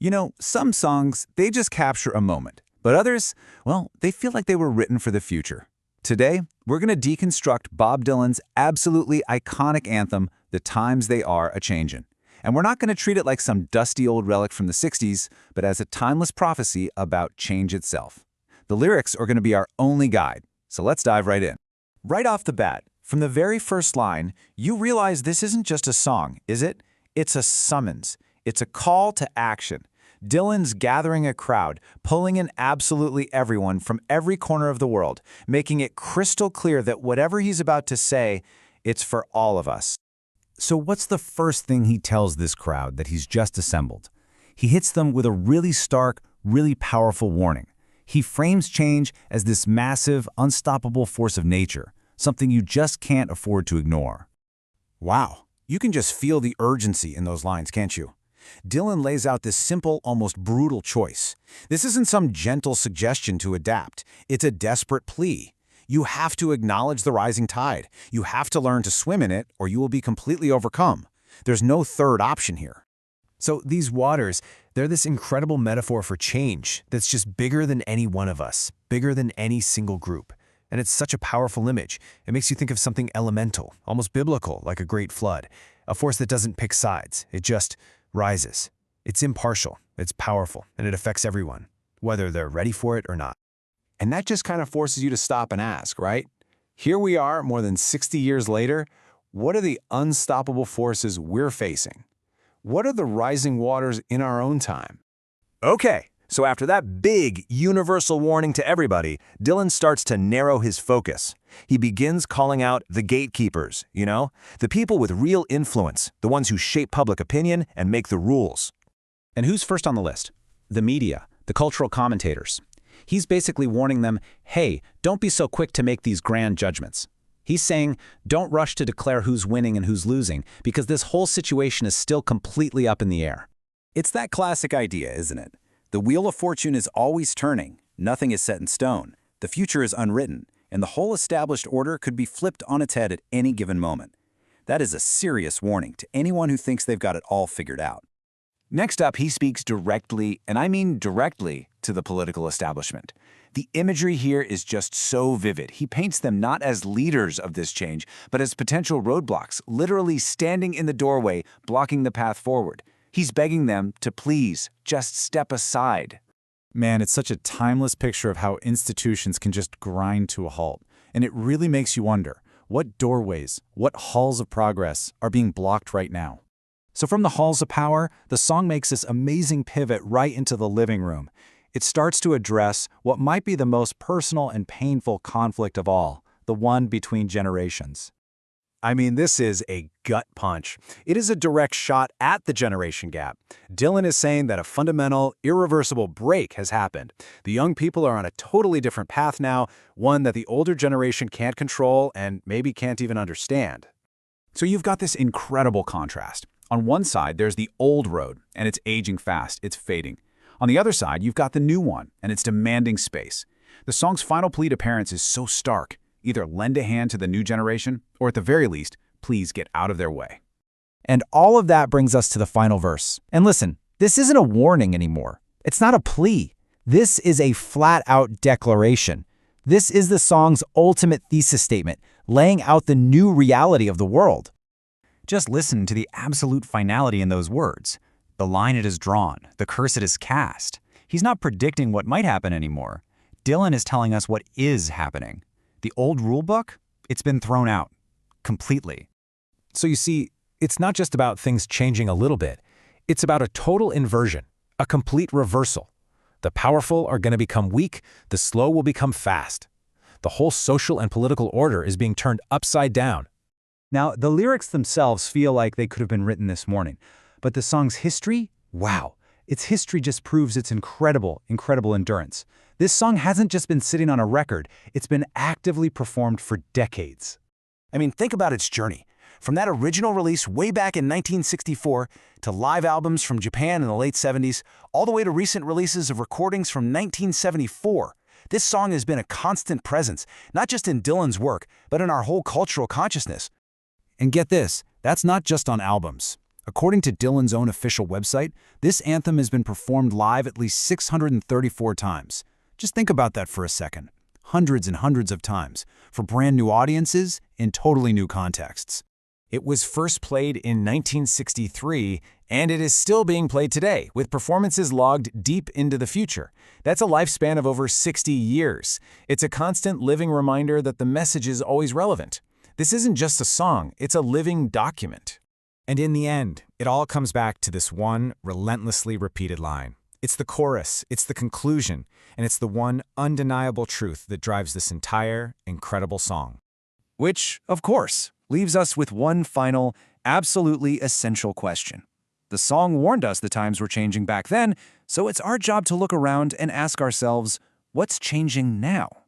You know, some songs, they just capture a moment, but others, well, they feel like they were written for the future. Today, we're going to deconstruct Bob Dylan's absolutely iconic anthem, The Times They Are A-Changin'. And we're not going to treat it like some dusty old relic from the 60s, but as a timeless prophecy about change itself. The lyrics are going to be our only guide, so let's dive right in. Right off the bat, from the very first line, you realize this isn't just a song, is it? It's a summons. It's a call to action. Dylan's gathering a crowd, pulling in absolutely everyone from every corner of the world, making it crystal clear that whatever he's about to say, it's for all of us. So what's the first thing he tells this crowd that he's just assembled? He hits them with a really stark, really powerful warning. He frames change as this massive, unstoppable force of nature, something you just can't afford to ignore. Wow, you can just feel the urgency in those lines, can't you? Dylan lays out this simple, almost brutal choice. This isn't some gentle suggestion to adapt. It's a desperate plea. You have to acknowledge the rising tide. You have to learn to swim in it, or you will be completely overcome. There's no third option here. So these waters, they're this incredible metaphor for change that's just bigger than any one of us, bigger than any single group. And it's such a powerful image. It makes you think of something elemental, almost biblical, like a great flood. A force that doesn't pick sides. It just rises. It's impartial, it's powerful, and it affects everyone, whether they're ready for it or not. And that just kind of forces you to stop and ask, right? Here we are, more than 60 years later. What are the unstoppable forces we're facing? What are the rising waters in our own time? Okay, so after that big, universal warning to everybody, Dylan starts to narrow his focus. He begins calling out the gatekeepers, the people with real influence, the ones who shape public opinion and make the rules. And who's first on the list? The media, the cultural commentators. He's basically warning them, hey, don't be so quick to make these grand judgments. He's saying, don't rush to declare who's winning and who's losing, because this whole situation is still completely up in the air. It's that classic idea, isn't it? The wheel of fortune is always turning. Nothing is set in stone. The future is unwritten, and the whole established order could be flipped on its head at any given moment. That is a serious warning to anyone who thinks they've got it all figured out. Next up, he speaks directly, and I mean directly, to the political establishment. The imagery here is just so vivid. He paints them not as leaders of this change, but as potential roadblocks, literally standing in the doorway, blocking the path forward. He's begging them to please just step aside. Man, it's such a timeless picture of how institutions can just grind to a halt. And it really makes you wonder, what doorways, what halls of progress are being blocked right now? So from the halls of power, the song makes this amazing pivot right into the living room. It starts to address what might be the most personal and painful conflict of all, the one between generations. I mean, this is a gut punch. It is a direct shot at the generation gap. Dylan is saying that a fundamental, irreversible break has happened. The young people are on a totally different path now, one that the older generation can't control and maybe can't even understand. So you've got this incredible contrast. On one side, there's the old road, and it's aging fast, it's fading. On the other side, you've got the new one, and it's demanding space. The song's final plea to parents is so stark. Either lend a hand to the new generation, or at the very least, please get out of their way. And all of that brings us to the final verse. And listen, this isn't a warning anymore. It's not a plea. This is a flat-out declaration. This is the song's ultimate thesis statement, laying out the new reality of the world. Just listen to the absolute finality in those words. The line it is drawn, the curse it is cast. He's not predicting what might happen anymore. Dylan is telling us what is happening. The old rulebook, it's been thrown out. Completely. So you see, it's not just about things changing a little bit. It's about a total inversion, a complete reversal. The powerful are going to become weak, the slow will become fast. The whole social and political order is being turned upside down. Now, the lyrics themselves feel like they could have been written this morning, but the song's history, wow, its history just proves its incredible endurance. This song hasn't just been sitting on a record, it's been actively performed for decades. I mean, think about its journey. From that original release way back in 1964 to live albums from Japan in the late 70s, all the way to recent releases of recordings from 1974. This song has been a constant presence, not just in Dylan's work, but in our whole cultural consciousness. And get this, that's not just on albums. According to Dylan's own official website, this anthem has been performed live at least 634 times. Just think about that for a second. Hundreds and hundreds of times, for brand new audiences in totally new contexts. It was first played in 1963, and it is still being played today, with performances logged deep into the future. That's a lifespan of over 60 years. It's a constant living reminder that the message is always relevant. This isn't just a song, it's a living document. And in the end, it all comes back to this one relentlessly repeated line. It's the chorus, it's the conclusion, and it's the one undeniable truth that drives this entire, incredible song. Which, of course, leaves us with one final, absolutely essential question. The song warned us the times were changing back then, so it's our job to look around and ask ourselves, what's changing now?